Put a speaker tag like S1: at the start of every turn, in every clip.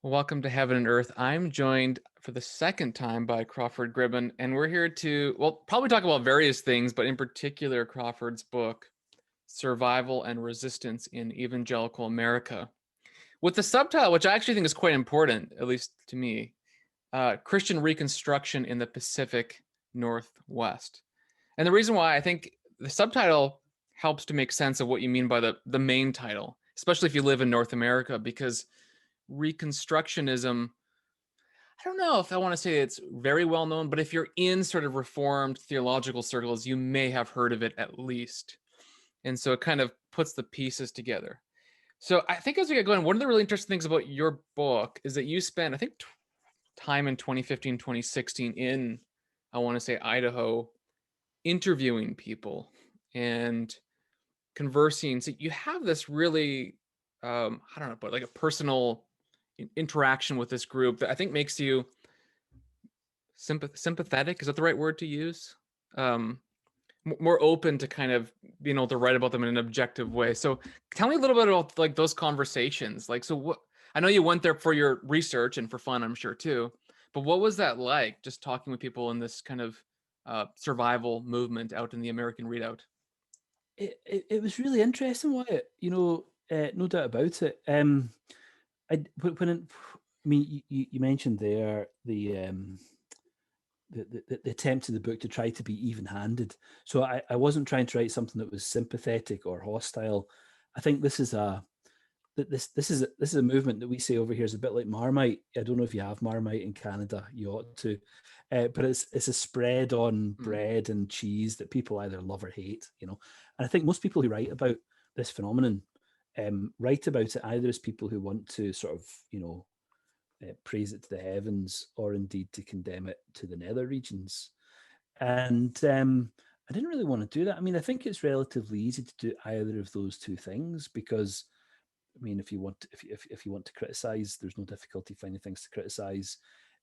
S1: Welcome to Heaven and Earth. I'm joined for the second time by Crawford Gribben, and we're here to, well, probably talk about various things, but in particular, Crawford's book, Survival and Resistance in Evangelical America, with the subtitle, which I actually think is quite important, at least to me, Christian Reconstruction in the Pacific Northwest. And the reason why I think the subtitle helps to make sense of what you mean by the main title, especially if you live in North America, because Reconstructionism, I don't know if I want to say it's very well known, but if you're in sort of Reformed theological circles, you may have heard of it at least. And so it kind of puts the pieces together. So I think as we get going, one of the really interesting things about your book is that you spent, I think, time in 2015, 2016 in, I want to say, Idaho, interviewing people and conversing. So you have this really, I don't know, but like a personal interaction with this group that I think makes you sympathetic. Is that the right word to use? Um, More open to kind of being able to write about them in an objective way. So tell me a little bit about like those conversations. Like, so what, I know you went there for your research and for fun, I'm sure too, but what was that like just talking with people in this kind of survival movement out in the American Redoubt?
S2: It was really interesting, Wyatt. No doubt about it. I mean, you mentioned there the attempt in the book to try to be even-handed. So I wasn't trying to write something that was sympathetic or hostile. I think this is a movement that we say over here is a bit like Marmite. I don't know if you have Marmite in Canada. You ought to, but it's a spread on
S1: Mm.
S2: bread and cheese that people either love or hate. And I think most people who write about this phenomenon write about it either as people who want to sort of praise it to the heavens, or indeed to condemn it to the nether regions. And I didn't really want to do that. I mean, I think it's relatively easy to do either of those two things because I mean, if you want to criticize, there's no difficulty finding things to criticize.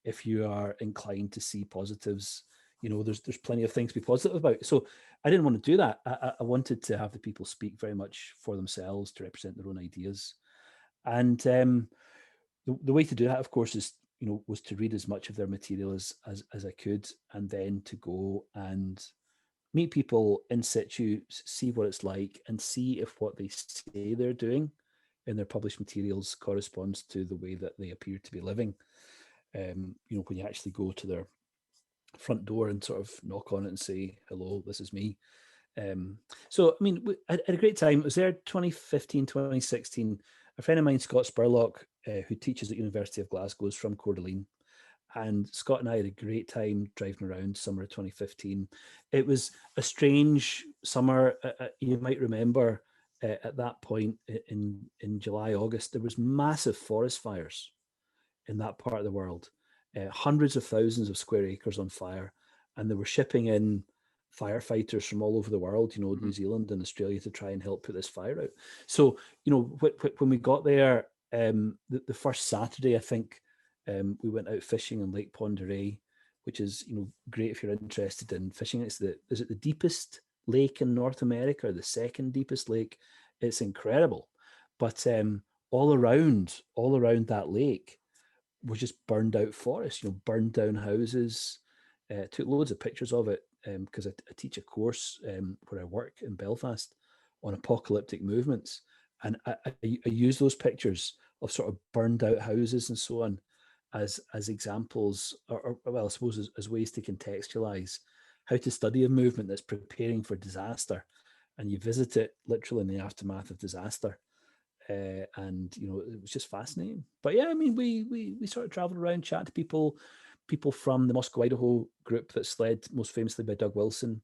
S2: If you are inclined to see positives, there's plenty of things to be positive about. So I didn't want to do that. I wanted to have the people speak very much for themselves to represent their own ideas. And the way to do that, of course, was to read as much of their material as I could, and then to go and meet people in situ, see what it's like, and see if what they say they're doing in their published materials corresponds to the way that they appear to be living. When you actually go to their front door and sort of knock on it and say, "Hello, this is me." So, I mean, I had a great time. It was there 2015, 2016. A friend of mine, Scott Spurlock, who teaches at University of Glasgow, is from Coeur d'Alene. And Scott and I had a great time driving around summer of 2015. It was a strange summer. You might remember at that point in July, August, there was massive forest fires in that part of the world, hundreds of thousands of square acres on fire, and they were shipping in firefighters from all over the world,
S1: Mm-hmm.
S2: New Zealand and Australia, to try and help put this fire out. So, when we got there, the first Saturday, I think, we went out fishing in Lake Ponderay, which is, great if you're interested in fishing. Is it the deepest lake in North America, or the second deepest lake? It's incredible. But all around that lake was just burned out forest, burned down houses. Took loads of pictures of it because I teach a course where I work in Belfast on apocalyptic movements. And I use those pictures of sort of burned out houses and so on as examples, or well, I suppose as ways to contextualize how to study a movement that's preparing for disaster. And you visit it literally in the aftermath of disaster. And it was just fascinating. But yeah, I mean, we sort of traveled around, chat to people from the Moscow, Idaho group that's led most famously by Doug Wilson,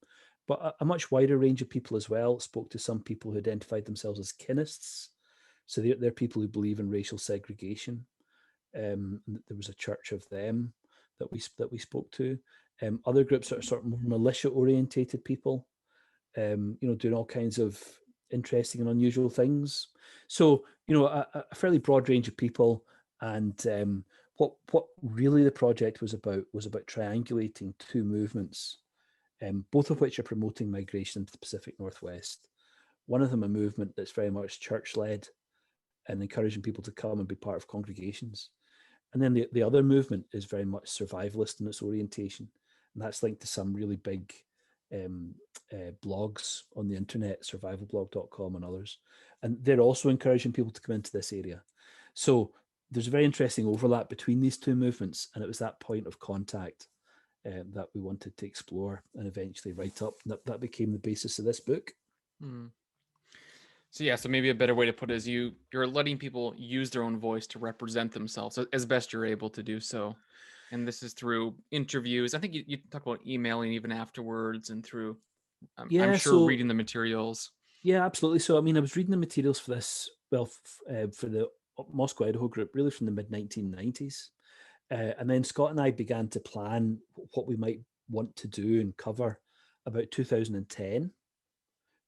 S2: but a much wider range of people as well. Spoke to some people who identified themselves as kinists, so they're people who believe in racial segregation. There was a church of them that we spoke to. Other groups are sort of more militia orientated people, doing all kinds of interesting and unusual things. So, a fairly broad range of people. And what really the project was about triangulating two movements, both of which are promoting migration into the Pacific Northwest. One of them a movement that's very much church led and encouraging people to come and be part of congregations. And then the other movement is very much survivalist in its orientation. And that's linked to some really big blogs on the internet, survivalblog.com and others. And they're also encouraging people to come into this area. So there's a very interesting overlap between these two movements. And it was that point of contact that we wanted to explore and eventually write up. That became the basis of this book.
S1: So yeah, so maybe a better way to put it is you're letting people use their own voice to represent themselves as best you're able to do so. And this is through interviews. I think you talk about emailing even afterwards, and through, I'm sure,
S2: so
S1: reading the materials.
S2: Yeah, absolutely. So, I mean, I was reading the materials for this, well, for the Moscow Idaho group, really from the mid 1990s. And then Scott and I began to plan what we might want to do and cover about 2010,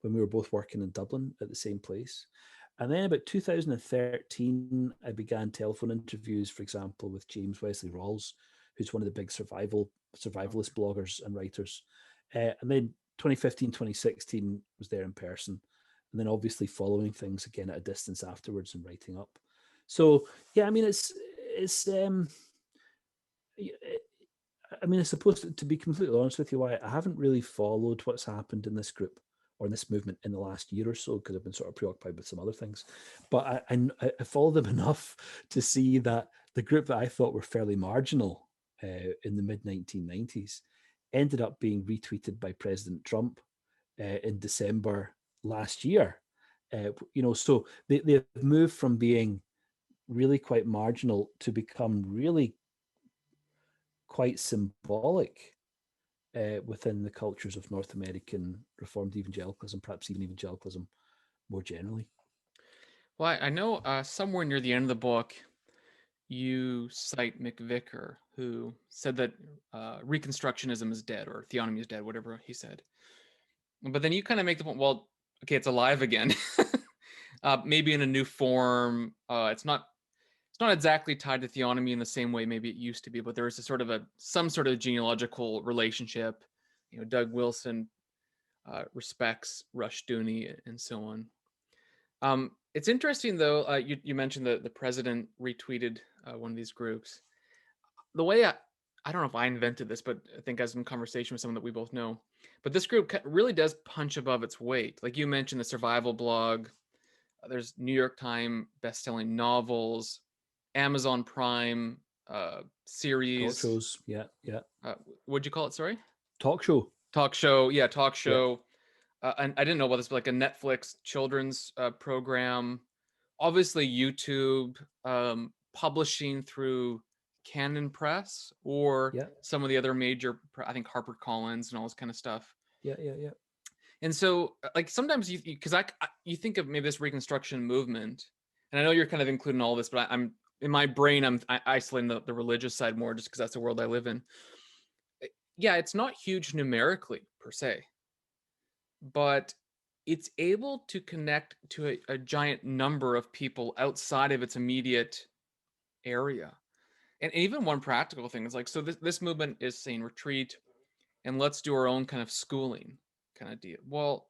S2: when we were both working in Dublin at the same place. And then about 2013, I began telephone interviews, for example, with James Wesley Rawls, who's one of the big survivalist bloggers and writers. And then 2015, 2016 was there in person. And then obviously following things again at a distance afterwards and writing up. So, yeah, I mean, I suppose to be completely honest with you, I haven't really followed what's happened in this group or in this movement in the last year or so, because I've been sort of preoccupied with some other things. But I followed them enough to see that the group that I thought were fairly marginal in the mid 1990s ended up being retweeted by President Trump in December last year. So they've moved from being really quite marginal to become really quite symbolic within the cultures of North American Reformed evangelicalism, perhaps even evangelicalism more generally.
S1: Well, I know somewhere near the end of the book, you cite McVicker, who said that Reconstructionism is dead, or theonomy is dead, whatever he said. But then you kind of make the point, well, okay, it's alive again. Maybe in a new form. It's not exactly tied to theonomy in the same way maybe it used to be, but there is some sort of genealogical relationship. Doug Wilson respects Rushdoony and so on. It's interesting though. You mentioned the president retweeted one of these groups. The way I don't know if I invented this, but I think I was in conversation with someone that we both know. But this group really does punch above its weight. Like you mentioned, the survival blog. There's New York Times best-selling novels, Amazon Prime series.
S2: Talk shows, yeah.
S1: What'd you call it? Sorry.
S2: Talk show.
S1: Talk show. Yeah, talk show. Yeah. And I didn't know about this, but like a Netflix children's program. Obviously, YouTube, publishing through Canon Press or some of the other major, I think HarperCollins and all this kind of stuff.
S2: Yeah.
S1: And so, like sometimes you think of maybe this Reconstruction movement, and I know you're kind of including all this, but I'm in my brain I'm isolating the religious side more just because that's the world I live in. Yeah, it's not huge numerically per se, but it's able to connect to a giant number of people outside of its immediate area. And even one practical thing is like, so this movement is saying retreat and let's do our own kind of schooling kind of deal. Well,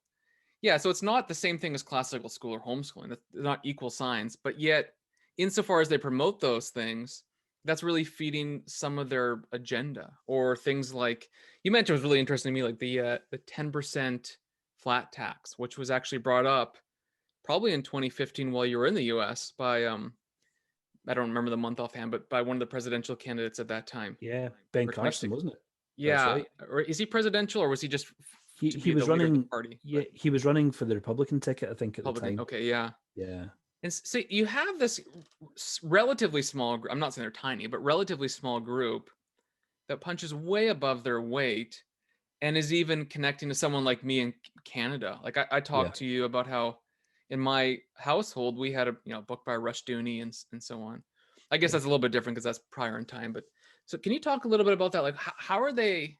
S1: yeah, so it's not the same thing as classical school or homeschooling. They're not equal signs, but yet insofar as they promote those things, that's really feeding some of their agenda. Or things like you mentioned was really interesting to me, like the 10% flat tax, which was actually brought up probably in 2015 while you were in the US by I don't remember the month offhand, but by one of the presidential candidates at that time.
S2: Yeah, Ben Carson, wasn't it?
S1: Yeah, right. Or is he presidential, or was he just
S2: he was running?
S1: Party?
S2: Yeah, he was running for the Republican ticket, I think, at the time.
S1: Okay, yeah. And so you have this relatively small group. I'm not saying they're tiny, but relatively small group that punches way above their weight and is even connecting to someone like me in Canada. Like I talked to you about how in my household we had a book by Rushdoony and so on. I guess that's a little bit different because that's prior in time. But so can you talk a little bit about that? Like how are they?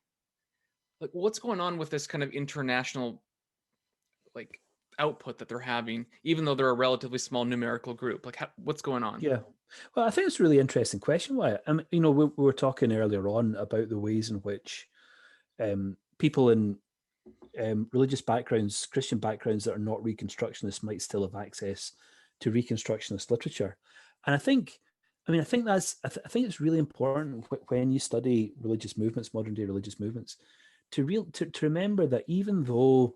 S1: Like what's going on with this kind of international like output that they're having, even though they're a relatively small numerical group? Like what's going on?
S2: Yeah. Well, I think it's a really interesting question, Wyatt. We were talking earlier on about the ways in which people in religious backgrounds, Christian backgrounds that are not Reconstructionists might still have access to Reconstructionist literature. And I think I mean, I think I think it's really important when you study religious movements, modern day religious movements, to remember that even though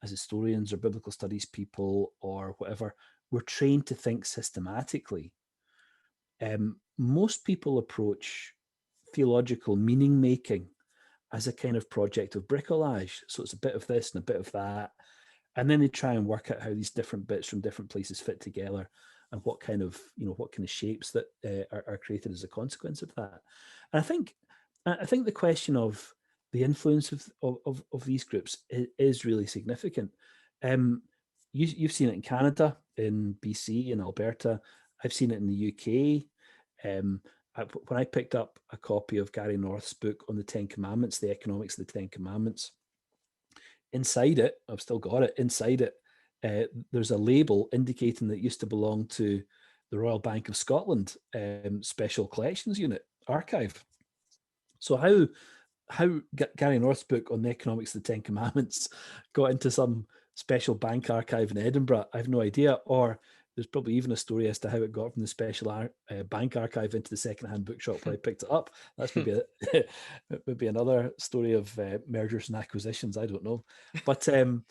S2: as historians or biblical studies people or whatever, we're trained to think systematically, most people approach theological meaning making as a kind of project of bricolage. So it's a bit of this and a bit of that. And then they try and work out how these different bits from different places fit together and what kind of, what kind of shapes that are created as a consequence of that. And I think the question of the influence of these groups is really significant. You've seen it in Canada, in BC, in Alberta. I've seen it in the UK. When I picked up a copy of Gary North's book on the Ten Commandments, the economics of the Ten Commandments, inside it, I've still got it, inside it, there's a label indicating that it used to belong to the Royal Bank of Scotland Special Collections Unit archive. So how Gary North's book on the economics of the Ten Commandments got into some special bank archive in Edinburgh, I have no idea. Or there's probably even a story as to how it got from the special bank archive into the secondhand bookshop where I picked it up. That's maybe maybe another story of mergers and acquisitions. I don't know, but the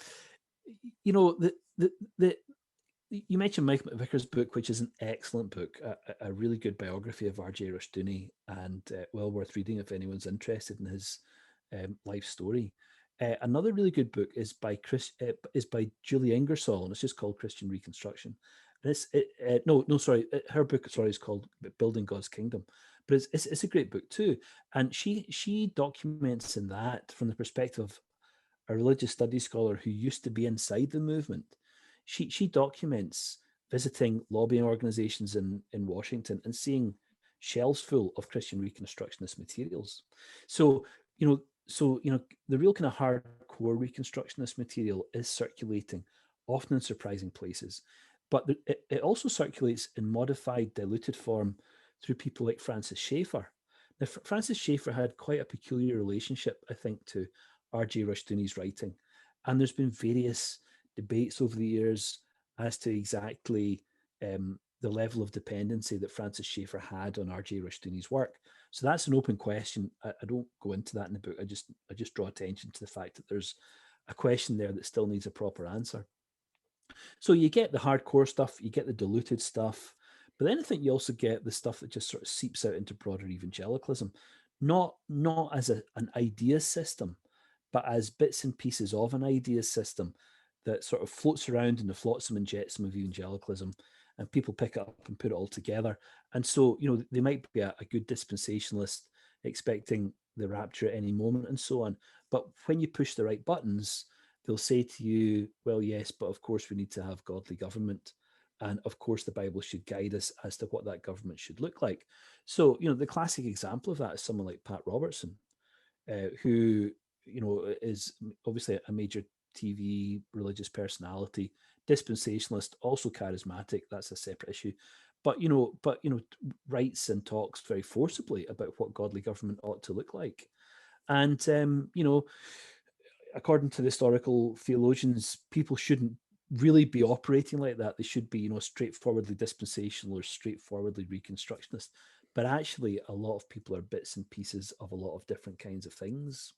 S2: you mentioned Mike McVicker's book, which is an excellent book, a really good biography of R.J. Rushdoony, and well worth reading if anyone's interested in his life story. Another really good book is by Julie Ingersoll, and it's just called Christian Reconstruction. And her book, is called Building God's Kingdom, but it's a great book too. And she documents in that from the perspective of a religious studies scholar who used to be inside the movement. She documents visiting lobbying organizations in Washington and seeing shelves full of Christian Reconstructionist materials. So the real kind of hardcore Reconstructionist material is circulating, often in surprising places, but it also circulates in modified, diluted form through people like Francis Schaeffer. Now, Francis Schaeffer had quite a peculiar relationship, I think, to R.J. Rushdoony's writing, and there's been various debates over the years as to exactly the level of dependency that Francis Schaeffer had on R.J. Rushdoony's work. So that's an open question. I don't go into that in the book. I just draw attention to the fact that there's a question there that still needs a proper answer. So you get the hardcore stuff, you get the diluted stuff, but then I think you also get the stuff that just sort of seeps out into broader evangelicalism, not as an idea system, but as bits and pieces of an idea system that sort of floats around in the flotsam and jetsam of evangelicalism, and people pick it up and put it all together. And so, they might be a good dispensationalist expecting the rapture at any moment and so on. But when you push the right buttons, they'll say to you, well, yes, but of course we need to have godly government. And of course the Bible should guide us as to what that government should look like. So, the classic example of that is someone like Pat Robertson, who, is obviously a major TV religious personality, dispensationalist, also charismatic. That's a separate issue. But writes and talks very forcibly about what godly government ought to look like. And according to the historical theologians, people shouldn't really be operating like that. They should be, straightforwardly dispensational or straightforwardly Reconstructionist. But actually, a lot of people are bits and pieces of a lot of different kinds of things.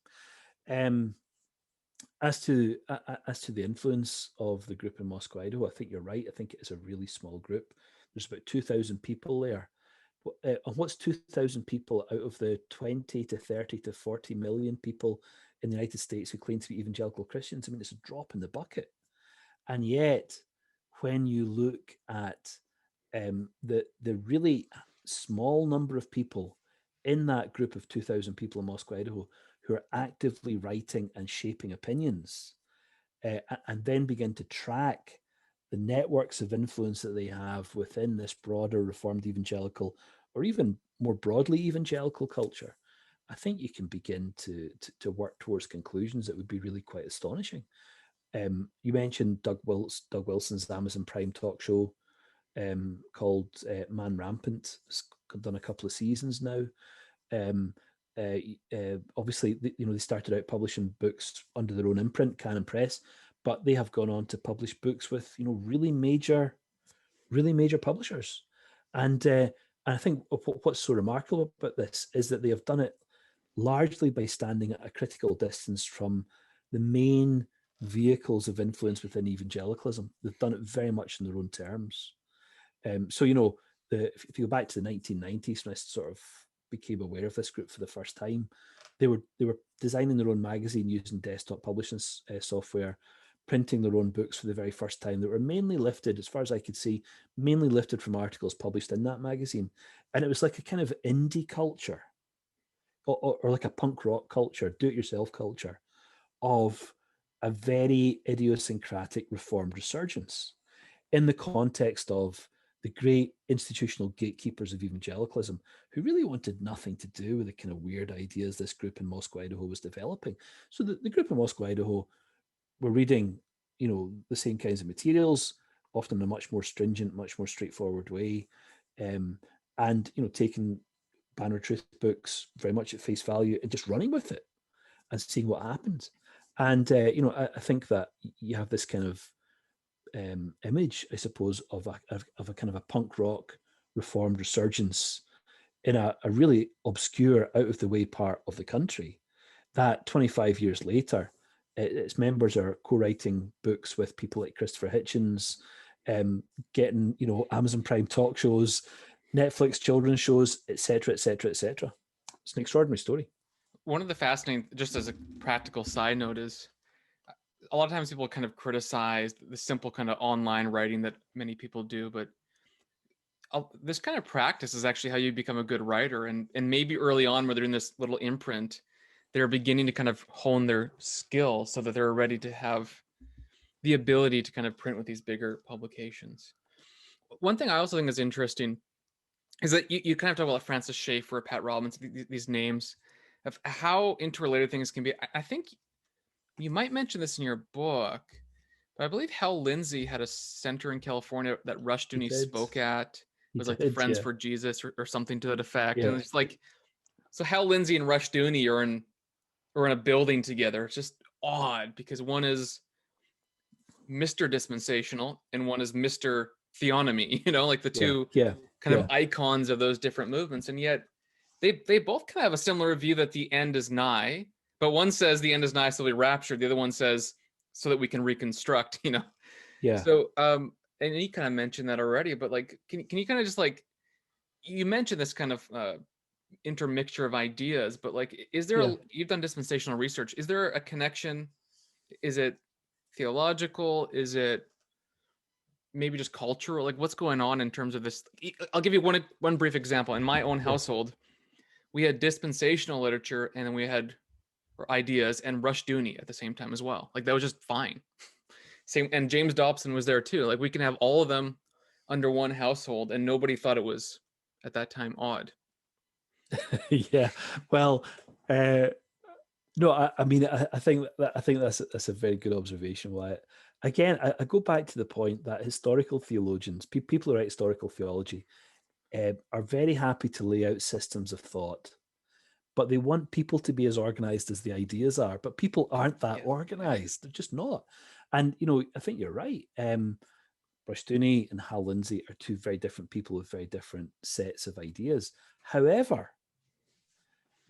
S2: As to the influence of the group in Moscow, Idaho, I think you're right. I think it is a really small group. There's about 2,000 people there. And what's 2,000 people out of the 20 to 30 to 40 million people in the United States who claim to be evangelical Christians? I mean, it's a drop in the bucket. And yet, when you look at the really small number of people in that group of 2,000 people in Moscow, Idaho, who are actively writing and shaping opinions, and then begin to track the networks of influence that they have within this broader Reformed evangelical, or even more broadly evangelical culture, I think you can begin to work towards conclusions that would be really quite astonishing. You mentioned Doug Wilson's Amazon Prime talk show called Man Rampant. It's done a couple of seasons now. Obviously, they started out publishing books under their own imprint, Canon Press, but they have gone on to publish books with really major publishers. And And I think what's so remarkable about this is that they have done it largely by standing at a critical distance from the main vehicles of influence within evangelicalism. They've done it very much in their own terms. So, if you go back to the 1990s, when I sort of became aware of this group for the first time, they were designing their own magazine using desktop publishing software, printing their own books for the very first time. That were mainly lifted, as far as I could see, mainly lifted from articles published in that magazine. And it was like a kind of indie culture, or like a punk rock culture, do-it-yourself culture, of a very idiosyncratic reformed resurgence in the context of the great institutional gatekeepers of evangelicalism, who really wanted nothing to do with the kind of weird ideas this group in Moscow, Idaho was developing. So the group in Moscow, Idaho were reading, the same kinds of materials, often in a much more stringent, much more straightforward way, and, taking Banner Truth books very much at face value and just running with it and seeing what happens. And, I think that you have this kind of image, I suppose, of a kind of a punk rock reformed resurgence in a really obscure, out of the way part of the country, that 25 years later, its members are co-writing books with people like Christopher Hitchens, getting Amazon Prime talk shows, Netflix children's shows, etc., etc., etc. It's an extraordinary story.
S1: One of the fascinating, just as a practical side note, is a lot of times people kind of criticize the simple kind of online writing that many people do, but this kind of practice is actually how you become a good writer. And maybe early on, where they're in this little imprint, they're beginning to kind of hone their skill so that they're ready to have the ability to kind of print with these bigger publications. One thing I also think is interesting is that you kind of talk about Francis Schaeffer, Pat Robbins, these names of how interrelated things can be. I think you might mention this in your book, but I believe Hal Lindsey had a center in California that Rushdoony spoke at. It
S2: He
S1: was like the
S2: did,
S1: Friends
S2: yeah.
S1: for Jesus or something to that effect.
S2: Yeah.
S1: And it's like, so Hal Lindsey and Rushdoony are in a building together. It's just odd because one is Mr. Dispensational and one is Mr. Theonomy, like the two
S2: Yeah.
S1: kind of icons of those different movements. And yet they both kind of have a similar view that the end is nigh, but one says the end is nigh so we raptured. The other one says so that we can reconstruct,
S2: Yeah.
S1: So, and you kind of mentioned that already, but like, can you kind of just like, you mentioned this kind of intermixture of ideas, but like, is there, you've done dispensational research. Is there a connection? Is it theological? Is it maybe just cultural? Like what's going on in terms of this? I'll give you one brief example. In my own household, we had dispensational literature and then we had ideas and Rushdoony at the same time as well. Like that was just fine. Same, and James Dobson was there too. Like we can have all of them under one household and nobody thought it was at that time odd.
S2: Yeah. Well, no, I mean, I think that's a very good observation. Why, again, I go back to the point that historical theologians, people who write historical theology, are very happy to lay out systems of thought, but they want people to be as organized as the ideas are. But people aren't that organized; they're just not. And I think you're right. Rushdoony and Hal Lindsey are two very different people with very different sets of ideas. However,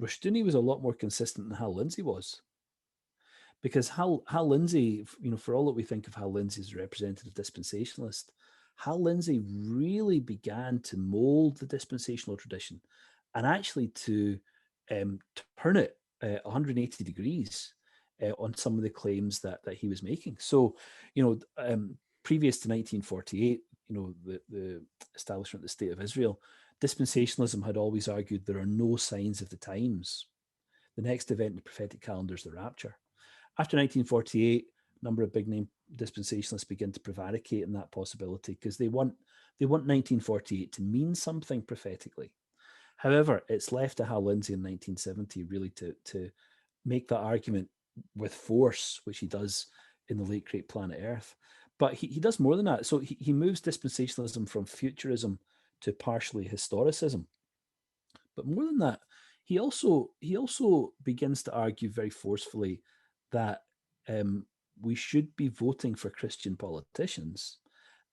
S2: Rushdoony was a lot more consistent than Hal Lindsey was. Because Hal Lindsey, for all that we think of Hal Lindsey as a representative dispensationalist, Hal Lindsey really began to mold the dispensational tradition and actually to turn it 180 degrees on some of the claims that he was making. So, previous to 1948, the establishment of the State of Israel, dispensationalism had always argued there are no signs of the times. The next event in the prophetic calendar is the rapture. After 1948, a number of big name dispensationalists begin to prevaricate in that possibility because they want 1948 to mean something prophetically. However, it's left to Hal Lindsey in 1970 really to make that argument with force, which he does in The Late Great Planet Earth. But he does more than that. So he moves dispensationalism from futurism to partially historicism. But more than that, he also begins to argue very forcefully that we should be voting for Christian politicians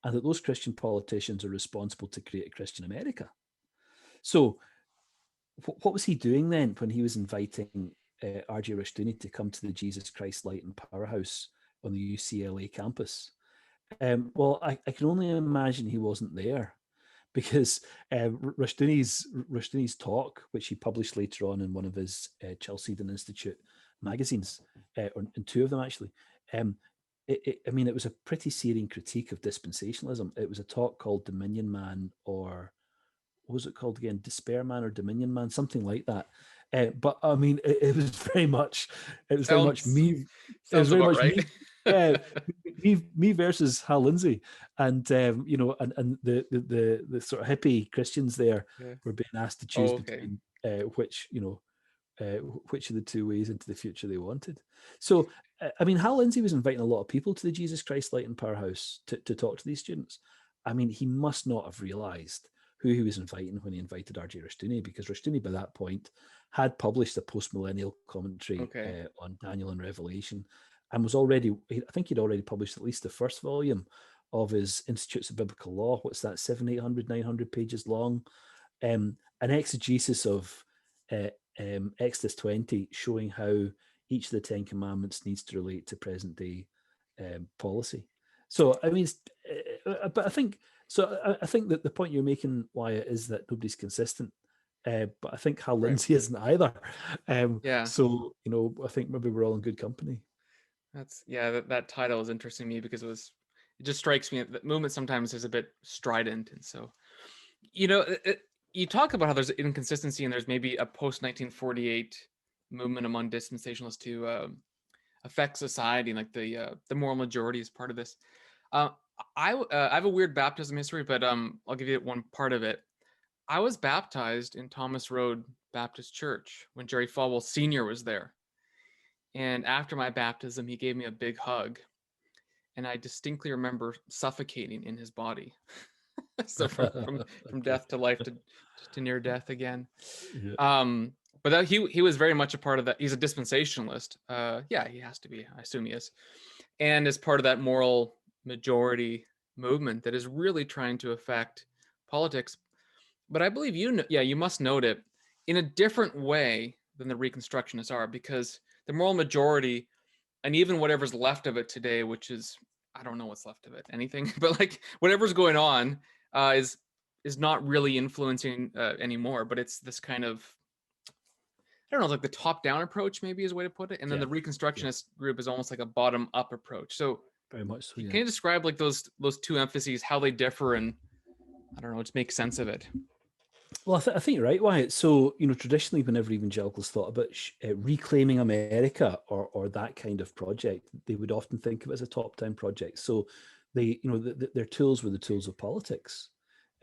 S2: and that those Christian politicians are responsible to create a Christian America. So what was he doing then when he was inviting R.J. Rushdoony to come to the Jesus Christ Light and Powerhouse on the UCLA campus? Well, I can only imagine he wasn't there, because Rushdoony's talk, which he published later on in one of his Chalcedon Institute magazines, or in two of them actually, it was a pretty searing critique of dispensationalism. It was a talk called Dominion Man, or what was it called again? Despair Man or Dominion Man, something like that. But I mean, it was very much, it was very much me. It was
S1: Sounds
S2: very
S1: about
S2: much
S1: right.
S2: me. Yeah, me versus Hal Lindsey, and and the sort of hippie Christians there
S1: Yeah.
S2: were being asked to choose
S1: Okay.
S2: between which which of the two ways into the future they wanted. So, I mean, Hal Lindsey was inviting a lot of people to the Jesus Christ Light and Powerhouse to talk to these students. I mean, he must not have realized who he was inviting when he invited R.J. Rushdoony, because Rushdoony by that point had published a post-millennial commentary
S1: Okay.
S2: on Daniel and Revelation, and was already, I think he'd already published at least the first volume of his Institutes of Biblical Law. What's that, 700, 800, 900 pages long? An exegesis of Exodus 20, showing how each of the Ten Commandments needs to relate to present day policy. So, I mean, but I think that the point you're making, Wyatt, is that nobody's consistent. But I think Hal Lindsey isn't either.
S1: Yeah.
S2: So, I think maybe we're all in good company.
S1: That title is interesting to me because it just strikes me that movement sometimes is a bit strident, and so you talk about how there's inconsistency and there's maybe a post 1948 movement among dispensationalists to affect society, and like the moral majority is part of this. I have a weird baptism history, but I'll give you one part of it. I was baptized in Thomas Road Baptist Church when Jerry Falwell Sr. was there. And after my baptism, he gave me a big hug. And I distinctly remember suffocating in his body. So from death to life to near death again. Yeah. But he was very much a part of that. He's a dispensationalist. Yeah, he has to be. I assume he is. And as part of that moral majority movement that is really trying to affect politics. But I believe you must note it in a different way than the Reconstructionists are, because the moral majority, and even whatever's left of it today, which is, I don't know what's left of it, anything, but like whatever's going on is not really influencing anymore. But it's this kind of, I don't know, like the top-down approach maybe is a way to put it. And then the Reconstructionist group is almost like a bottom-up approach. So
S2: very much so.
S1: Can you describe like those two emphases, how they differ, and I don't know, just make sense of it?
S2: Well, I think you're right, Wyatt. So, traditionally, whenever evangelicals thought about reclaiming America or that kind of project, they would often think of it as a top-down project. So, their tools were the tools of politics.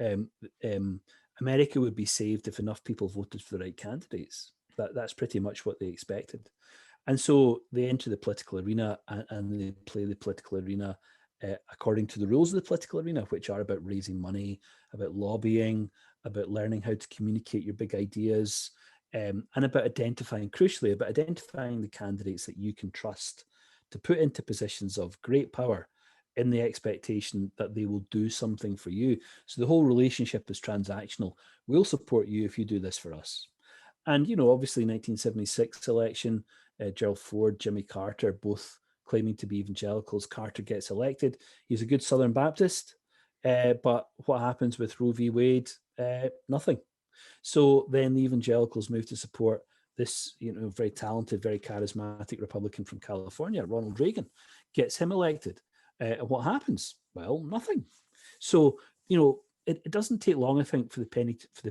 S2: America would be saved if enough people voted for the right candidates. That's pretty much what they expected. And so they enter the political arena and they play the political arena according to the rules of the political arena, which are about raising money, about lobbying, about learning how to communicate your big ideas, and about crucially, about identifying the candidates that you can trust to put into positions of great power in the expectation that they will do something for you. So the whole relationship is transactional. We'll support you if you do this for us. And, obviously 1976 election, Gerald Ford, Jimmy Carter, both claiming to be evangelicals. Carter gets elected. He's a good Southern Baptist. But what happens with Roe v. Wade? Nothing. So then the evangelicals move to support this, very talented, very charismatic Republican from California, Ronald Reagan, gets him elected. And what happens? Well, nothing. So, it doesn't take long, I think, for the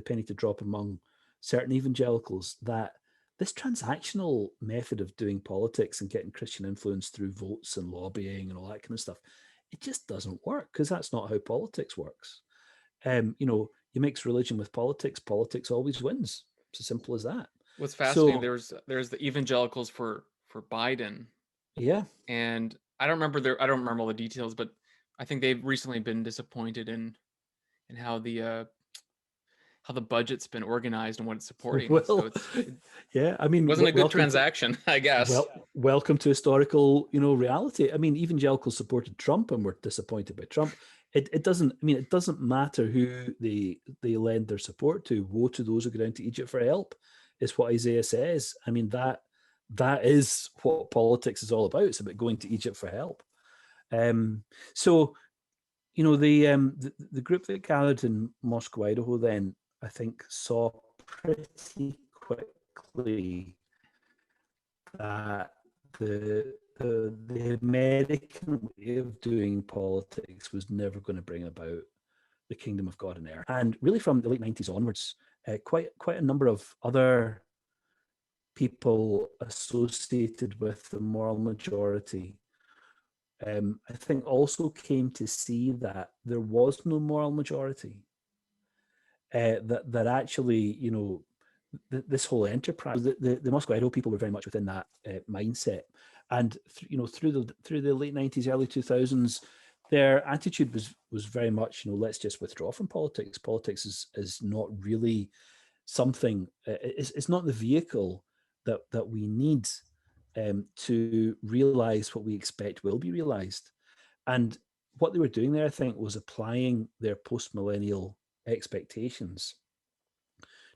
S2: penny to drop among certain evangelicals that this transactional method of doing politics and getting Christian influence through votes and lobbying and all that kind of stuff, it just doesn't work, because that's not how politics works. You mix religion with politics always wins. It's as simple as that.
S1: What's fascinating, there's the evangelicals for Biden.
S2: Yeah.
S1: And I don't remember all the details, but I think they've recently been disappointed in how the budget's been organized and what it's supporting.
S2: Well,
S1: so
S2: yeah, I mean,
S1: it wasn't a good transaction, I guess.
S2: Well, welcome to historical, reality. I mean, evangelicals supported Trump and were disappointed by Trump. it doesn't. I mean, it doesn't matter who they lend their support to. Woe to those who go down to Egypt for help, is what Isaiah says. I mean, that is what politics is all about. It's about going to Egypt for help. So the group that gathered in Moscow, Idaho, then I think saw pretty quickly that the American way of doing politics was never going to bring about the kingdom of God on earth. And really, from the late 90s onwards, quite a number of other people associated with the moral majority, I think, also came to see that there was no moral majority. That actually, this whole enterprise, the Moscow Idaho people were very much within that mindset, and through the late 90s, early 2000s, their attitude was very much, let's just withdraw from politics. Politics is not really something. It's not the vehicle that we need to realize what we expect will be realized. And what they were doing there, I think, was applying their post-millennial expectations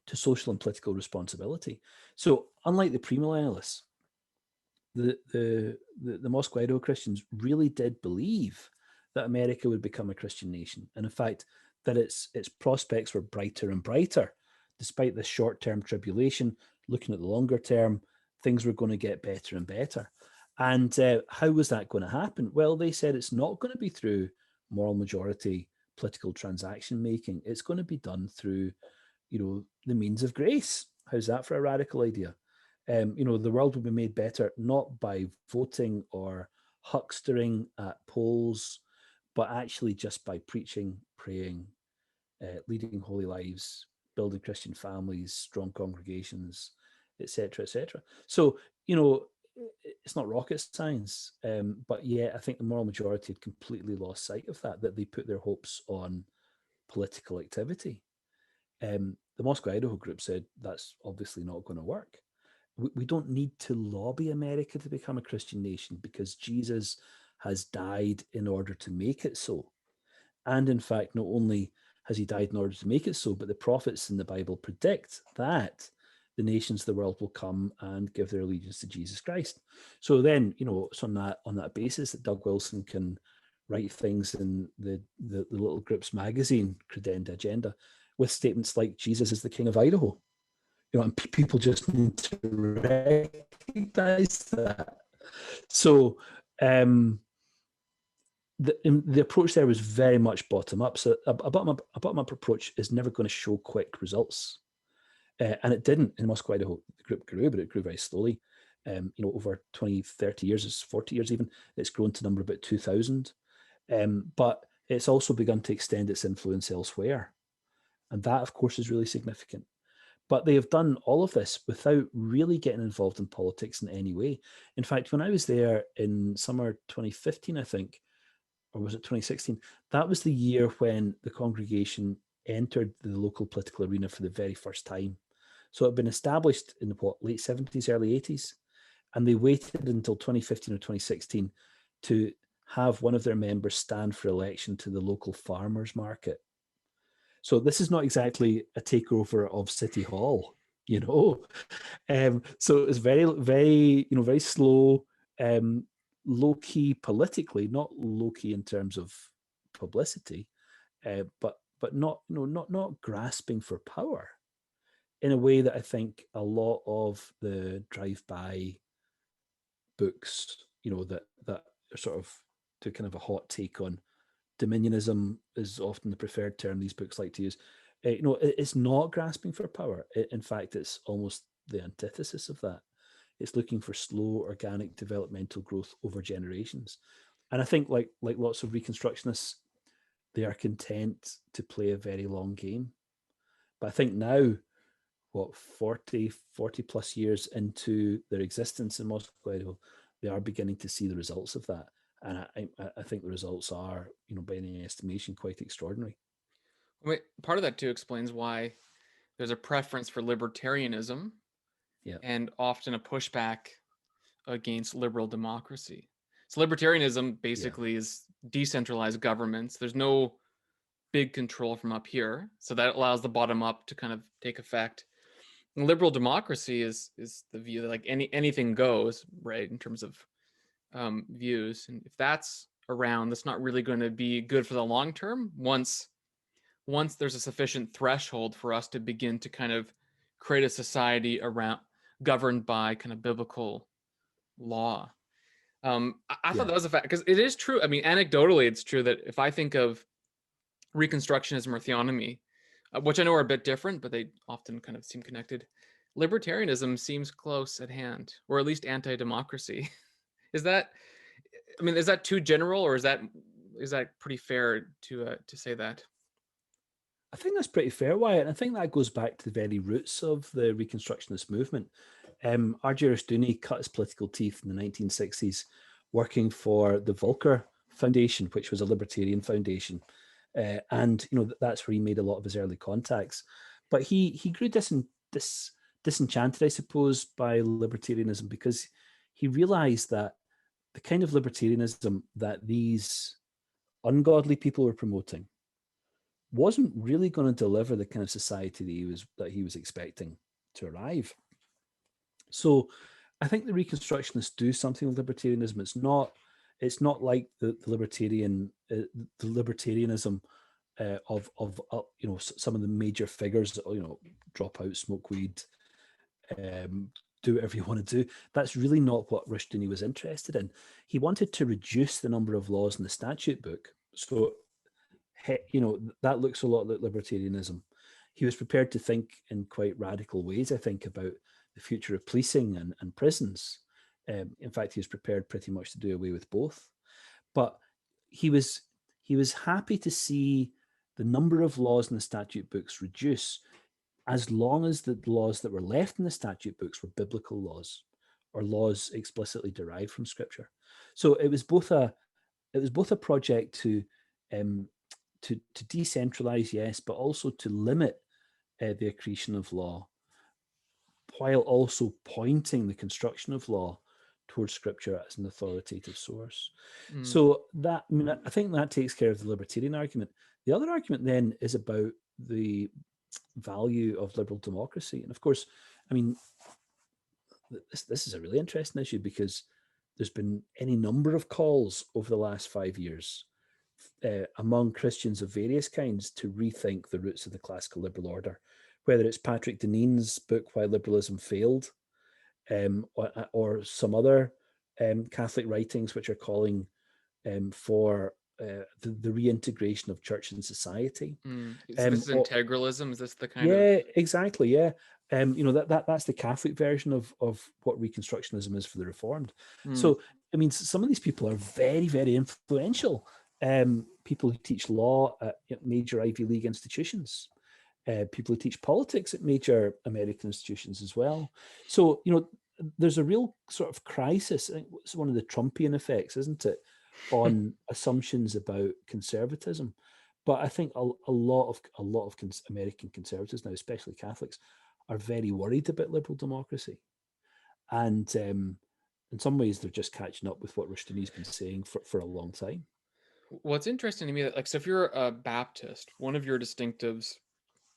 S2: to social and political responsibility. So, unlike the premillennialists, the Moscow Idaho Christians really did believe that America would become a Christian nation, and in fact, that its prospects were brighter and brighter, despite the short-term tribulation. Looking at the longer term, things were going to get better and better. And how was that going to happen? Well, they said it's not going to be through moral majority political transaction making. It's going to be done through, the means of grace. How's that for a radical idea? The world will be made better not by voting or huckstering at polls, but actually just by preaching, praying, leading holy lives, building Christian families, strong congregations, etc., etc. So, it's not rocket science, but yeah, I think the moral majority had completely lost sight of that they put their hopes on political activity. The Moscow Idaho group said that's obviously not going to work. We don't need to lobby America to become a Christian nation, because Jesus has died in order to make it so. And in fact, not only has he died in order to make it so, but the prophets in the Bible predict that the nations of the world will come and give their allegiance to Jesus Christ. So then, it's on that basis that Doug Wilson can write things in the little group's magazine, Credenda Agenda, with statements like Jesus is the King of Idaho. And people just need to recognize that. So the approach there was very much bottom up. So a bottom up approach is never going to show quick results, and it didn't in Moscow, Idaho. The group grew, but it grew very slowly. Over 20, 30 years, 40 years even, it's grown to number about 2,000. But it's also begun to extend its influence elsewhere, and that, of course, is really significant. But they have done all of this without really getting involved in politics in any way. In fact, when I was there in summer 2015, I think, or was it 2016? That was the year when the congregation entered the local political arena for the very first time. So it had been established in the late 70s, early 80s, and they waited until 2015 or 2016 to have one of their members stand for election to the local farmers market. So this is not exactly a takeover of City Hall, So it's very, very, very slow, low key politically, not low key in terms of publicity, but not, not grasping for power in a way that I think a lot of the drive-by books, that are sort of to kind of a hot take on dominionism is often the preferred term these books like to use. It's not grasping for power. In fact, it's almost the antithesis of that. It's looking for slow, organic, developmental growth over generations. And I think, like lots of Reconstructionists, they are content to play a very long game. But I think now, 40 plus years into their existence in Moscow, Idaho, they are beginning to see the results of that. And I think the results are, by any estimation, quite extraordinary.
S1: Wait, part of that too explains why there's a preference for libertarianism,
S2: yeah,
S1: and often a pushback against liberal democracy. So libertarianism basically is decentralized governments. There's no big control from up here. So that allows the bottom up to kind of take effect. And liberal democracy is the view that like anything goes, right, in terms of views. And if that's around, that's not really going to be good for the long term. Once there's a sufficient threshold for us to begin to kind of create a society around governed by kind of biblical law. I thought that was a fact, because it is true. I mean, anecdotally, it's true that if I think of Reconstructionism or theonomy, which I know are a bit different, but they often kind of seem connected, libertarianism seems close at hand, or at least anti-democracy. Is that, I mean, is that too general, or is that pretty fair to say that?
S2: I think that's pretty fair, Wyatt. And I think that goes back to the very roots of the Reconstructionist movement. R.J. Rushdoony cut his political teeth in the 1960s working for the Volcker Foundation, which was a libertarian foundation. And, you know, that's where he made a lot of his early contacts. But he grew disenchanted, I suppose, by libertarianism, because he realized that the kind of libertarianism that these ungodly people were promoting wasn't really going to deliver the kind of society that he was expecting to arrive. So I think the Reconstructionists do something with libertarianism. It's not like the libertarianism of you know, some of the major figures that, you know, drop out, smoke weed, do whatever you want to do. That's really not what Rushdoony was interested in. He wanted to reduce the number of laws in the statute book. So, you know, that looks a lot like libertarianism. He was prepared to think in quite radical ways, I think, about the future of policing and prisons. In fact, he was prepared pretty much to do away with both. But he was happy to see the number of laws in the statute books reduce, as long as the laws that were left in the statute books were biblical laws, or laws explicitly derived from Scripture. So it was both a project to decentralize, yes, but also to limit the accretion of law, while also pointing the construction of law towards Scripture as an authoritative source. So that, I mean, I think that takes care of the libertarian argument. The other argument then is about the value of liberal democracy. And of course, I mean, this is a really interesting issue, because there's been any number of calls over the last 5 years among Christians of various kinds to rethink the roots of the classical liberal order, whether it's Patrick Deneen's book, Why Liberalism Failed, or some other Catholic writings which are calling for the reintegration of church and society.
S1: This is integralism? Is this the kind of...
S2: Yeah, exactly, yeah. You know, that's the Catholic version of what Reconstructionism is for the Reformed. So, I mean, some of these people are very, very influential. People who teach law at major Ivy League institutions, people who teach politics at major American institutions as well. So, you know, there's a real sort of crisis. I think it's one of the Trumpian effects, isn't it, on assumptions about conservatism. But I think a lot of American conservatives now, especially Catholics, are very worried about liberal democracy. And in some ways, they're just catching up with what Rushdoony's been saying for a long time.
S1: What's interesting to me, like, so if you're a Baptist, one of your distinctives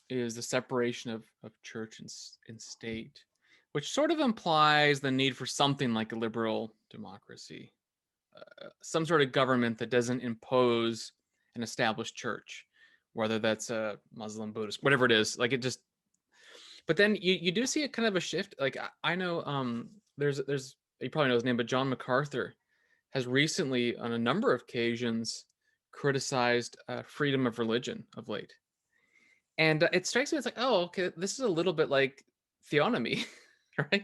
S1: is the separation of church and state, which sort of implies the need for something like a liberal democracy, some sort of government that doesn't impose an established church, whether that's a Muslim, Buddhist, whatever it is. Like, it just, but then you do see a kind of a shift. Like, I know there's you probably know his name, but John MacArthur has recently, on a number of occasions, criticized freedom of religion of late. And it strikes me, it's like, oh, okay, this is a little bit like theonomy, right?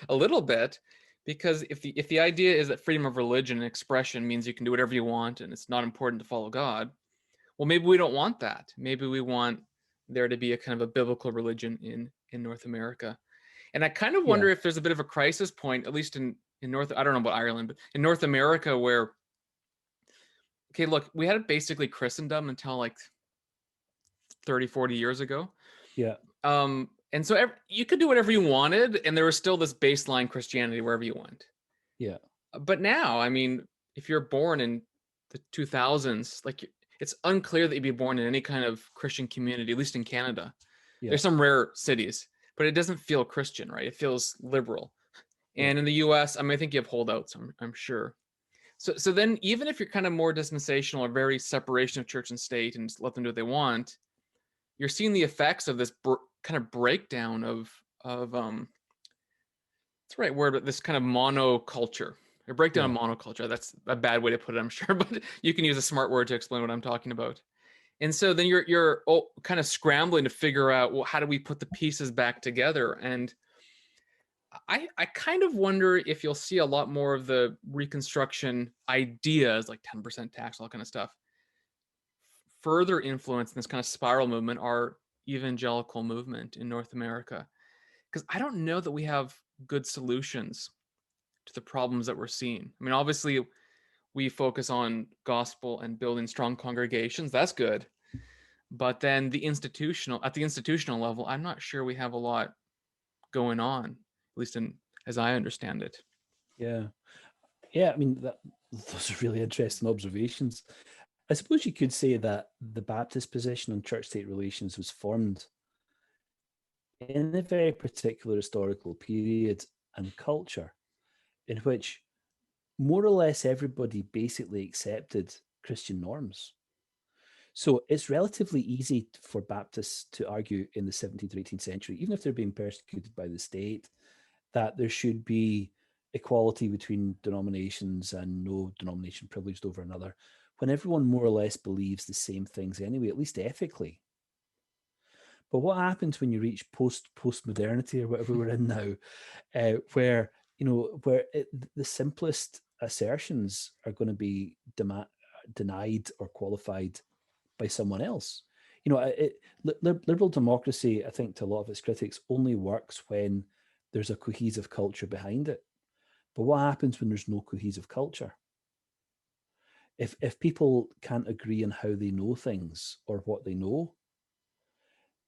S1: A little bit, because if the idea is that freedom of religion and expression means you can do whatever you want and it's not important to follow God, well, maybe we don't want that. Maybe we want there to be a kind of a biblical religion in North America. And I kind of wonder if there's a bit of a crisis point, at least in North, I don't know about Ireland, but in North America, where, okay, look, we had basically Christendom until like 30, 40 years ago.
S2: Yeah.
S1: And so you could do whatever you wanted, and there was still this baseline Christianity wherever you went.
S2: Yeah.
S1: But now, I mean, if you're born in the 2000s, like it's unclear that you'd be born in any kind of Christian community, at least in Canada.
S2: Yeah.
S1: There's some rare cities, but it doesn't feel Christian, right? It feels liberal.
S2: Yeah.
S1: And in the US, I mean, I think you have holdouts, I'm sure. So then even if you're kind of more dispensational or very separation of church and state and just let them do what they want, you're seeing the effects of this kind of breakdown of that's the right word, but this kind of monoculture. A breakdown of monoculture. That's a bad way to put it, I'm sure, but you can use a smart word to explain what I'm talking about. And so then you're kind of scrambling to figure out, well, how do we put the pieces back together? And I kind of wonder if you'll see a lot more of the Reconstruction ideas, like 10% tax, all that kind of stuff, further influence in this kind of spiral movement, our evangelical movement in North America. Because I don't know that we have good solutions to the problems that we're seeing. I mean, obviously, we focus on gospel and building strong congregations. That's good. But then at the institutional level, I'm not sure we have a lot going on, at least as I understand it.
S2: Yeah. I mean, those are really interesting observations. I suppose you could say that the Baptist position on church-state relations was formed in a very particular historical period and culture in which more or less everybody basically accepted Christian norms. So it's relatively easy for Baptists to argue in the 17th or 18th century, even if they're being persecuted by the state, that there should be equality between denominations and no denomination privileged over another, when everyone more or less believes the same things anyway, at least ethically. But what happens when you reach post-modernity or whatever we're in now, where the simplest assertions are going to be denied or qualified by someone else? Liberal democracy, I think, to a lot of its critics, only works when there's a cohesive culture behind it. But what happens when there's no cohesive culture? If people can't agree on how they know things or what they know,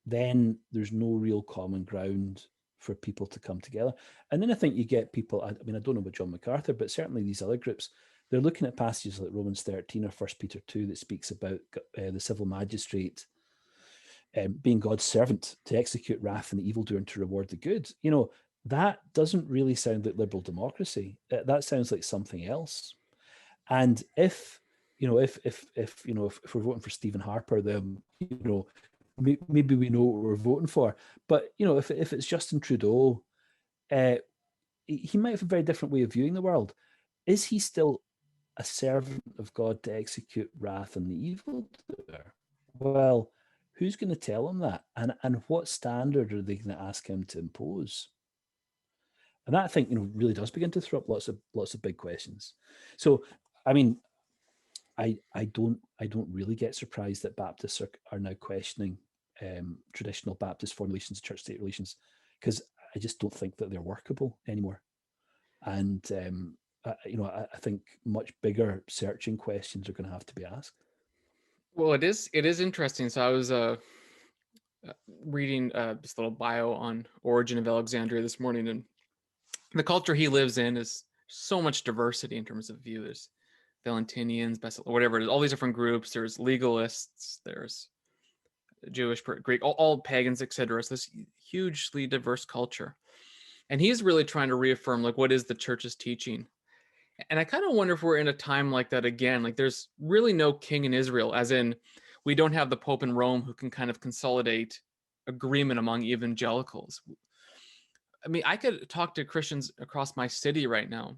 S2: then there's no real common ground for people to come together. And then I think you get people, I mean, I don't know about John MacArthur, but certainly these other groups, they're looking at passages like Romans 13 or 1 Peter 2 that speaks about the civil magistrate being God's servant to execute wrath and the evildoer and to reward the good. That doesn't really sound like liberal democracy. That sounds like something else. And if we're voting for Stephen Harper, then maybe we know what we're voting for. But if it's Justin Trudeau, he might have a very different way of viewing the world. Is he still a servant of God to execute wrath on the evildoer? Well, who's going to tell him that? And what standard are they going to ask him to impose? And that, I think, really does begin to throw up lots of big questions. So, I mean, I don't really get surprised that Baptists are now questioning traditional Baptist formulations of church-state relations, because I just don't think that they're workable anymore. And I think much bigger searching questions are going to have to be asked.
S1: Well, it is interesting. So I was reading this little bio on Origin of Alexandria this morning, and the culture he lives in is so much diversity in terms of view. There's Valentinians, whatever it is, all these different groups. There's legalists, there's Jewish, Greek, all pagans, etc. So this hugely diverse culture. And he's really trying to reaffirm, like, what is the church's teaching? And I kind of wonder if we're in a time like that again. Like, there's really no king in Israel, as in we don't have the Pope in Rome who can kind of consolidate agreement among evangelicals. I mean, I could talk to Christians across my city right now,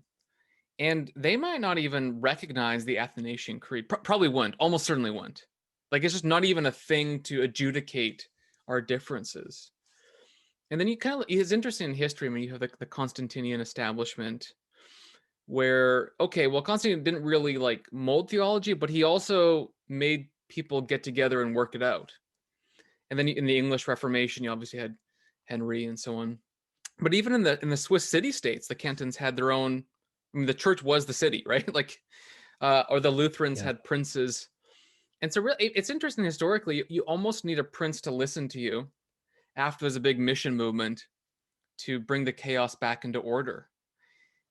S1: and they might not even recognize the Athanasian Creed. Probably wouldn't, almost certainly wouldn't. Like, it's just not even a thing to adjudicate our differences. And then it's interesting in history. I mean, you have the Constantinian establishment where, okay, well, Constantine didn't really like mold theology, but he also made people get together and work it out. And then in the English Reformation, you obviously had Henry and so on. But even in the Swiss city-states, the cantons had their own. I mean, the church was the city, right? Like, or the Lutherans had princes. And so really, it's interesting historically, you almost need a prince to listen to you after there's a big mission movement to bring the chaos back into order.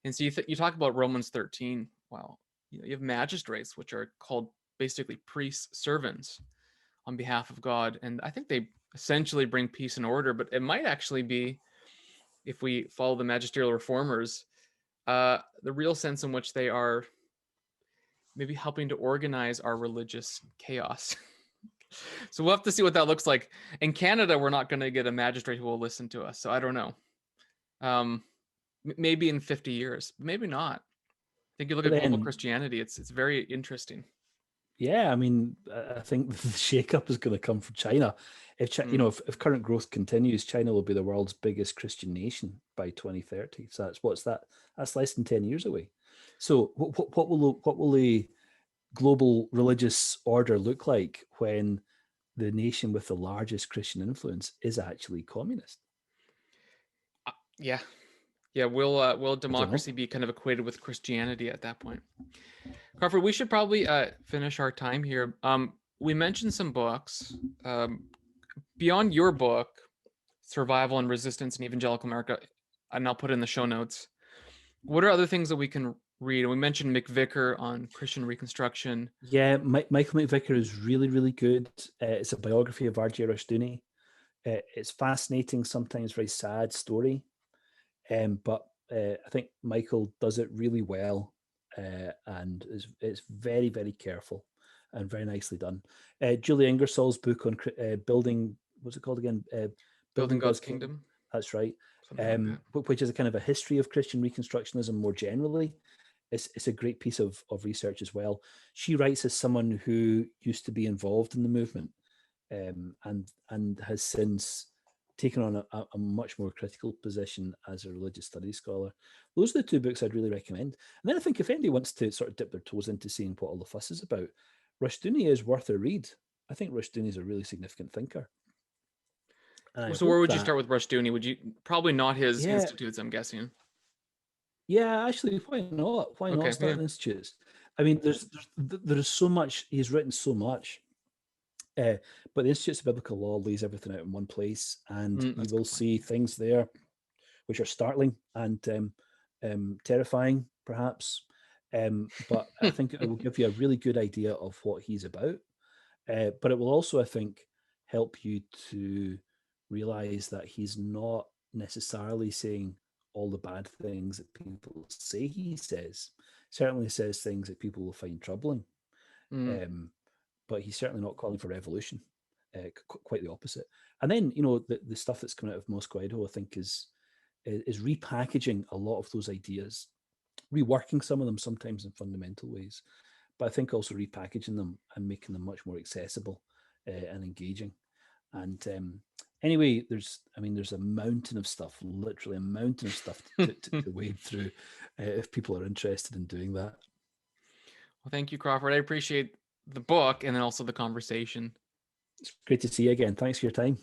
S1: And so you talk about Romans 13. Wow. You have magistrates, which are called basically priests, servants on behalf of God. And I think they essentially bring peace and order, but it might actually be, if we follow the magisterial reformers, the real sense in which they are maybe helping to organize our religious chaos. So we'll have to see what that looks like. In Canada, we're not going to get a magistrate who will listen to us. So I don't know. Maybe in 50 years, maybe not. I think you look
S2: But
S1: at global
S2: then,
S1: Christianity, it's very interesting.
S2: yeah, I mean, I think the shakeup is going to come from China. If if current growth continues, China will be the world's biggest Christian nation by 2030. So that's less than 10 years away. So what will a global religious order look like when the nation with the largest Christian influence is actually communist?
S1: Yeah. Will
S2: I don't know.
S1: democracy be kind of equated with Christianity at that point? Crawford, we should probably finish our time here. We mentioned some books. Beyond your book, Survival and Resistance in Evangelical America, and I'll put it in the show notes. What are other things that we can read? We mentioned McVicker on Christian Reconstruction.
S2: Yeah, Michael McVicker is really, really good. It's a biography of R.J. Rushdoony. It's fascinating, sometimes very sad story. But I think Michael does it really well, and it's very, very careful and very nicely done. Julie Ingersoll's book on building, what's it called again?
S1: Building God's Kingdom.
S2: That's right.
S1: Like that.
S2: Which is a kind of a history of Christian Reconstructionism more generally. It's a great piece of research as well. She writes as someone who used to be involved in the movement, and has since taken on a much more critical position as a religious studies scholar. Those are the two books I'd really recommend. And then I think if anybody wants to sort of dip their toes into seeing what all the fuss is about, Rushdoony is worth a read. I think Rushdoony is a really significant thinker.
S1: So where would you start with Rushdoony? Would you probably not his institutes, I'm guessing?
S2: Yeah, actually, why not? Why not start institutes? I mean, there's so much. He's written so much. But the Institutes of Biblical Law lays everything out in one place, and you will see things there which are startling and terrifying, perhaps. But I think it will give you a really good idea of what he's about. But it will also, I think, help you to realize that he's not necessarily saying all the bad things that people say he says. Certainly says things that people will find troubling. But he's certainly not calling for revolution. Quite the opposite. And then, the stuff that's coming out of Moscow, Idaho, I think is repackaging a lot of those ideas, reworking some of them sometimes in fundamental ways, but I think also repackaging them and making them much more accessible and engaging. And anyway, there's a mountain of stuff, literally a mountain of stuff to wade through if people are interested in doing that.
S1: Well, thank you, Crawford. I appreciate the book and then also the conversation.
S2: It's great to see you again. Thanks for your time.